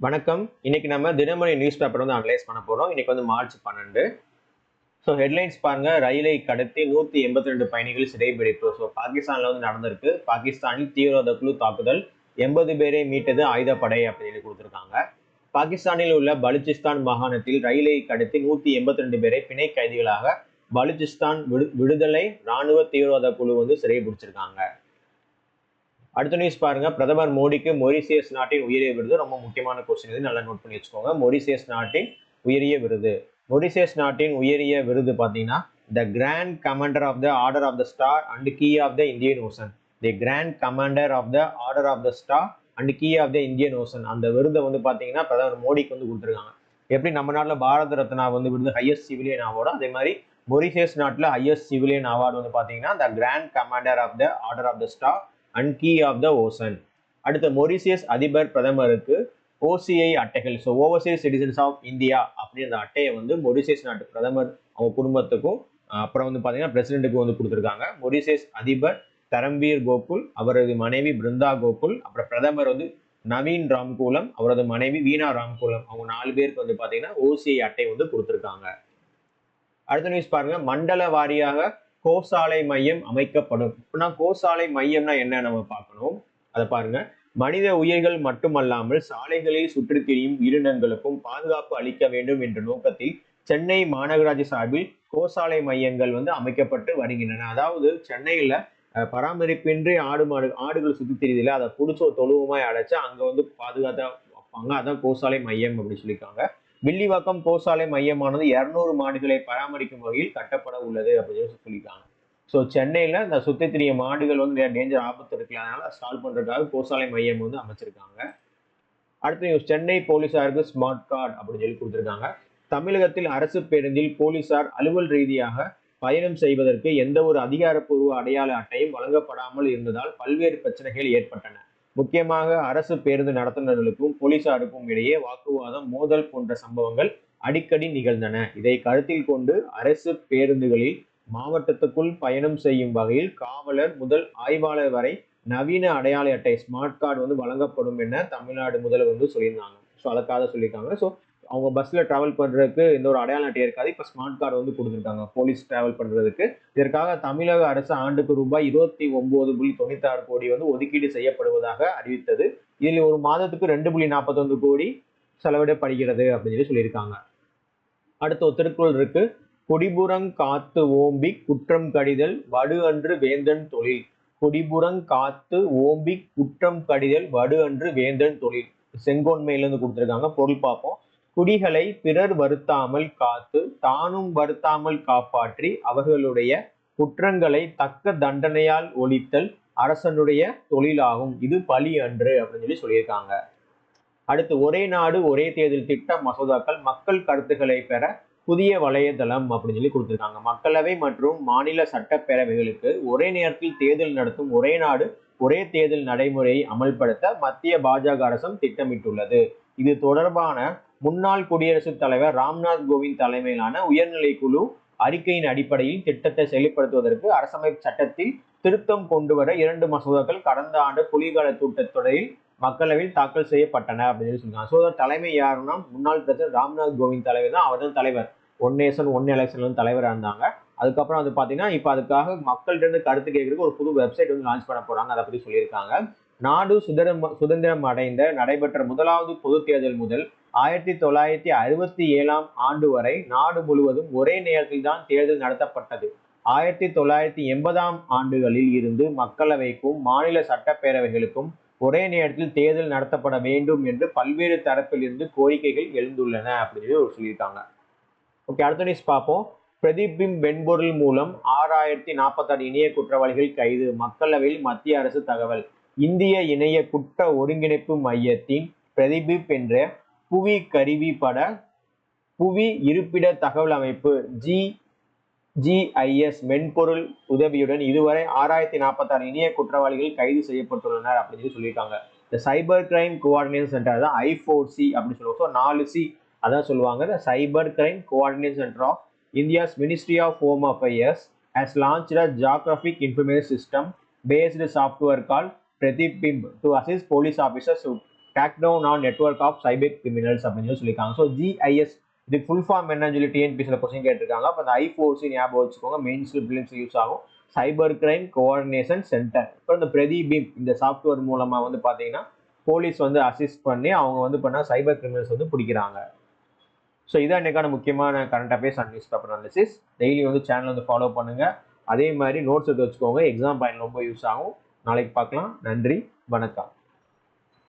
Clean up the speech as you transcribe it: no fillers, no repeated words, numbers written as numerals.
வணக்கம். இன்னைக்கு நம்ம தினமணி நியூஸ் பேப்பர் வந்து அனலைஸ் பண்ண போறோம். இன்னைக்கு வந்து மார்ச் 12. ஸோ ஹெட்லைன்ஸ் பாருங்க. ரயிலை கடத்தி 182 பயணிகள் சிறைபிடிப்பு. ஸோ பாகிஸ்தான்ல வந்து நடந்திருக்கு. பாகிஸ்தானில் தீவிரவாத குழு தாக்குதல் 80 பேரை மீட்டது ஆயுதப்படை அப்படின்னு சொல்லி கொடுத்துருக்காங்க. பாகிஸ்தானில் உள்ள பலுச்சிஸ்தான் மாகாணத்தில் ரயிலை கடத்தி 182 பேரை பிணை கைதிகளாக பலுச்சிஸ்தான் விடுதலை ராணுவ தீவிரவாத குழு வந்து சிறை பிடிச்சிருக்காங்க. அடுத்த நியூஸ் பாருங்க. பிரதமர் மோடிக்கு மொரிசியஸ் நாட்டின் உயரிய விருது. ரொம்ப முக்கியமான கொஸ்டின் இது, நல்லா நோட் பண்ணி வச்சுக்கோங்க. மொரிசியஸ் நாட்டின் உயரிய விருது. மொரிசியஸ் நாட்டின் உயரிய விருது பார்த்தீங்கன்னா the grand commander of the order of the star and key of the Indian Ocean. The grand commander of the order of the star and key of the Indian Ocean. அந்த விருதை வந்து பார்த்தீங்கன்னா பிரதமர் மோடிக்கு வந்து கொடுத்துருக்காங்க. எப்படி நம்ம நாட்டில் பாரத ரத்னா வந்து விருது ஹையஸ்ட் சிவிலியன் அவார்டு, அதே மாதிரி மொரிசியஸ் நாட்டில் ஹையஸ்ட் சிவிலியன் அவார்டு வந்து பார்த்தீங்கன்னா the grand commander of the order of the star and key of the ocean. அடுத்த மொரிசியஸ் அதிபர் பிரதமருக்கு ஓசிஐ அட்டைகள், so overseas citizens of India அப்படி அந்த அட்டையை வந்து மொரிசியஸ் நாட்டு பிரதமர் அவங்க குடும்பத்துக்கும் அப்புறம் வந்து பார்த்தீங்கன்னா பிரசிடென்ட்டுக்கும் வந்து கொடுத்துருக்காங்க. மொரிசியஸ் அதிபர் தரம்பீர் கோகுல், அவரது மனைவி பிருந்தா கோகுல், அப்புறம் பிரதமர் வந்து நவீன் ராம்கூலம், அவரது மனைவி வீணா ராம்கூலம், அவங்க 4 பேருக்கு வந்து பார்த்தீங்கன்னா ஓசிஐ அட்டை வந்து கொடுத்துருக்காங்க. அடுத்த நியூஸ் பாருங்க. மண்டல வாரியாக கோசாலை மையம் அமைக்கப்படும். இப்பனா கோசாலை மையம்னா என்ன நம்ம பார்க்கணும். அதை பாருங்க. மனித உயிர்கள் மட்டுமல்லாமல் சாலைகளில் சுற்றி திரியும் உயிரினங்களுக்கும் பாதுகாப்பு அளிக்க வேண்டும் என்ற நோக்கத்தில் சென்னை மாநகராட்சி சார்பில் கோசாலை மையங்கள் வந்து அமைக்கப்பட்டு வருகின்றன. அதாவது சென்னையில பராமரிப்பின்றி ஆடுகள் சுத்தி திரியுதுல, அதை புடிச்ச தொழுவமாய் அடைச்சு அங்க வந்து பாதுகாத்தா வைப்பாங்க. அதான் கோசாலை மையம் அப்படின்னு சொல்லியிருக்காங்க. வில்லிவாக்கம் கோசாலை மையமானது 200 மாடுகளை பராமரிக்கும் வகையில் கட்டப்பட உள்ளது அப்படின்னு சொல்லியிருக்காங்க. ஸோ சென்னையில இந்த சுத்தி திரிய மாடுகள் வந்து டேஞ்சர் ஆபத்து இருக்குல்ல, அதனால சால்வ் பண்றதுக்காக கோசாலை மையம் வந்து அமைச்சிருக்காங்க. அடுத்து சென்னை போலீசாருக்கு ஸ்மார்ட் கார்டு அப்படின்னு சொல்லி கொடுத்துருக்காங்க. தமிழகத்தில் அரசு பேருந்தில் போலீசார் அலுவல் ரீதியாக பயணம் செய்வதற்கு எந்த ஒரு அதிகாரப்பூர்வ அடையாள அட்டையும் வழங்கப்படாமல் இருந்ததால் பல்வேறு பிரச்சனைகள் ஏற்பட்டன. முக்கியமாக அரசு பேருந்து நடத்துனர்களுக்கும் போலீசாருக்கும் இடையே வாக்குவாதம், மோதல் போன்ற சம்பவங்கள் அடிக்கடி நிகழ்ந்தன. இதை கருத்தில் கொண்டு அரசு பேருந்துகளில் மாவட்டத்துக்குள் பயணம் செய்யும் வகையில் காவலர் முதல் ஆய்வாளர் வரை நவீன அடையாள அட்டை ஸ்மார்ட் கார்டு வந்து வழங்கப்படும் என தமிழ்நாடு முதல்வர் வந்து சொல்லியிருந்தாங்க. ஸோ அதுக்காக சொல்லியிருக்காங்க. ஸோ அவங்க பஸ்ல டிராவல் பண்றதுக்கு எந்த ஒரு அடையாள அட்டை இருக்காது, இப்ப ஸ்மார்ட் கார்டு வந்து கொடுத்துருக்காங்க போலீஸ் டிராவல் பண்றதுக்கு. இதற்காக தமிழக அரசு ஆண்டுக்கு ரூபாய் 29.96 கோடி வந்து ஒதுக்கீடு செய்யப்படுவதாக அறிவித்தது. இதில் ஒரு மாதத்துக்கு 2.41 கோடி செலவிடப்படுகிறது அப்படின்னு சொல்லியிருக்காங்க. அடுத்த ஒரு திருக்குறள் இருக்கு. கொடிபுறங் காத்து ஓம்பி குற்றம் கடிதல் வடு அன்று வேந்தன் தொழில். கொடிபுறங் காத்து ஓம்பி குற்றம் கடிதல் வடு அன்று வேந்தன் தொழில். செங்கோன்மையிலிருந்து கொடுத்துருக்காங்க. பொருள் பார்ப்போம். குடிகளை பிறர் வருத்தாமல் காத்து தானும் வருத்தாமல் காப்பாற்றி அவர்களுடைய குற்றங்களை தக்க தண்டனையால் ஒழித்தல் அரசனுடைய தொழிலாகும். இது பழி அன்று அப்படின்னு சொல்லியிருக்காங்க. அடுத்து ஒரே நாடு ஒரே தேர்தல் திட்ட மசோதாக்கள் மக்கள் கருத்துக்களை பெற புதிய வலைதளம் அப்படின்னு சொல்லி கொடுத்துருக்காங்க. மக்களவை மற்றும் மாநில சட்டப்பேரவைகளுக்கு ஒரே நேரத்தில் தேர்தல் நடத்தும் ஒரே நாடு ஒரே தேர்தல் நடைமுறையை அமல்படுத்த மத்திய பாஜக அரசும் திட்டமிட்டுள்ளது. இது தொடர்பான முன்னாள் குடியரசுத் தலைவர் ராம்நாத் கோவிந்த் தலைமையிலான உயர்நிலை குழு அறிக்கையின் அடிப்படையில் திட்டத்தை செயல்படுத்துவதற்கு அரசமைப்பு சட்டத்தில் திருத்தம் கொண்டு வர 2 மசோதாக்கள் கடந்த ஆண்டு குளிர்கால கூட்டத்தொடரில் மக்களவையில் தாக்கல் செய்யப்பட்டன அப்படின்னு சொல்லுவாங்க. ஸோ தலைமை யாருன்னா முன்னாள் பிரதமர் ராம்நாத் கோவிந்த் தலைவர் தான், அவர் தான் தலைவர். ஒன் நேஷன் ஒன் எலெக்ஷன்ல வந்து தலைவராக இருந்தாங்க. அதுக்கப்புறம் வந்து பார்த்தீங்கன்னா இப்போ அதுக்காக மக்கள்கிட்ட இருந்து கருத்து கேட்கறதுக்கு ஒரு புது வெப்சைட் வந்து லான்ச் பண்ண போறாங்க. அதை பற்றி சொல்லியிருக்காங்க. நாடு சுதந்திரம் அடைந்த நடைபெற்ற முதலாவது பொது தேர்தல் முதல் 1967 ஆண்டு வரை நாடு முழுவதும் ஒரே நேரத்தில் தான் தேர்தல் நடத்தப்பட்டது. 1980 ஆண்டுகளில் இருந்து மக்களவைக்கும் மாநில சட்டப்பேரவைகளுக்கும் ஒரே நேரத்தில் தேர்தல் நடத்தப்பட வேண்டும் என்று பல்வேறு தரப்பில் இருந்து கோரிக்கைகள் எழுந்துள்ளன அப்படின்னு சொல்லியிருக்காங்க. ஓகே, அடுத்த நியூஸ் பார்ப்போம். பிரதிபிம் வெண்பொருள் மூலம் 6046 இணைய குற்றவாளிகள் கைது. மக்களவையில் மத்திய அரசு தகவல். இந்திய இணைய குற்ற ஒருங்கிணைப்பு மையத்தின் பிரதிபிப் என்ற புவி கருவிப்பட புவி இருப்பிட தகவல் அமைப்பு GIS மென்பொருள் உதவியுடன் இதுவரை 6046 இணைய குற்றவாளிகள் கைது செய்யப்பட்டுள்ளனர் அப்படின்னு சொல்லியிருக்காங்க. இந்த சைபர் கிரைம் கோஆர்டினேஷன் சென்டர் தான் I4C அப்படின்னு சொல்லுவாங்க. ஸோ 4C அதான் சொல்லுவாங்க. The Cyber Crime Coordination Center of India's Ministry of Home Affairs has launched a geographic information system based software called Pratibimb to assist police officers crack down on network of cyber criminals அப்படின்னு சொல்லியிருக்காங்க. So GIS இதுக்கு full form என்னன்னு சொல்லி டிஎன்பிசியில் question கேட்டிருக்காங்க. அப்போ அந்த I4C ஞாபகம் வச்சுக்கோங்க, மெயின்ஸ்ல பிலிம்ஸ் யூஸ் ஆகும். Cyber crime coordination centre. இப்போ இந்த பிரதிபீம் இந்த சாஃப்ட்வேர் மூலமா வந்து பார்த்தீங்கன்னா போலீஸ் வந்து அசிஸ்ட் பண்ணி அவங்க வந்து பண்ண சைபர் கிரிமினல்ஸ் வந்து பிடிக்கிறாங்க. ஸோ இதான் இன்னைக்கான முக்கியமான current affairs and news paper analysis. Daily வந்து சேனல் வந்து ஃபாலோ பண்ணுங்க. அதே மாதிரி நோட்ஸ் எடுத்து வச்சுக்கோங்க, எக்ஸாம் பாயிண்ட் ரொம்ப யூஸ் ஆகும். நாளைக்கு பார்க்கலாம். நன்றி, வணக்கம்.